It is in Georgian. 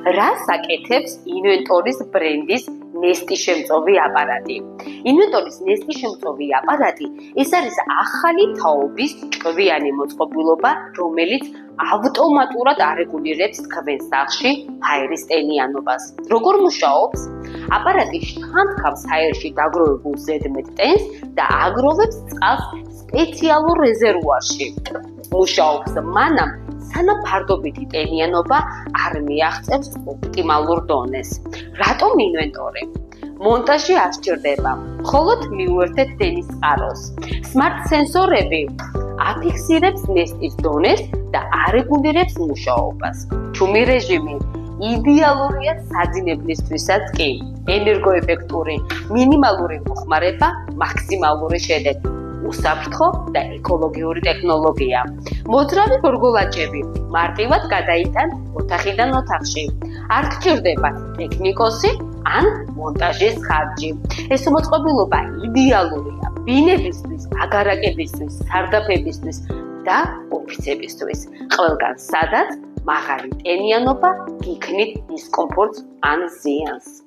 რას აკეთებს ინვენტორის ბრენდის ნესტიშემწოვი აპარატი? ინვენტორის ნესტიშემწოვი აპარატი ეს არის ახალი თაობის ჭკვიანი მოწყობილობა, რომელიც ავტომატურად არეგულირებს თქვენ სახლში ჰაერის ტენიანობას. როგორ მუშაობს? აპარატი შთანთქავს ჰაერში დაგროვებულ ზედმეტ ტენს და აგროვებს წყალს სპეციალურ რეზერვუარში. მუშაობს მანამ, სანამ ფარდობითი ტენიანობა არ მიაღწევს ოპტიმალურ დონეს. რატომ ინვენტორი? მონტაჟი არ სჭირდება, მხოლოდ მიუერთეთ დენის წყაროს. Smart სენსორები აფიქსირებს ნესტის დონეს და არეგულირებს მუშაობას. ჩუმი რეჟიმი იდეალურია საძინებლისთვისაც კი. ენერგოეფექტური, მინიმალური მოხმარება, მაქსიმალური შედეგი. უსაფრთხო და ეკოლოგიური ტექნოლოგია. მოძრავი გორგოლაჭები მარტივად გადაიტანთ ოთახიდან ოთახში. არ გჭირდება ტექნიკოსი ან მონტაჟის ხარჯი. ეს მოწყობილობა იდეალურია ბინებისთვის, აგარაკებისთვის, სარდაფებისთვის და ოფისებისთვის. ყველგან სადაც მაღალი ტენიანობა გიქმნით დისკომფორტს ან ზიანს.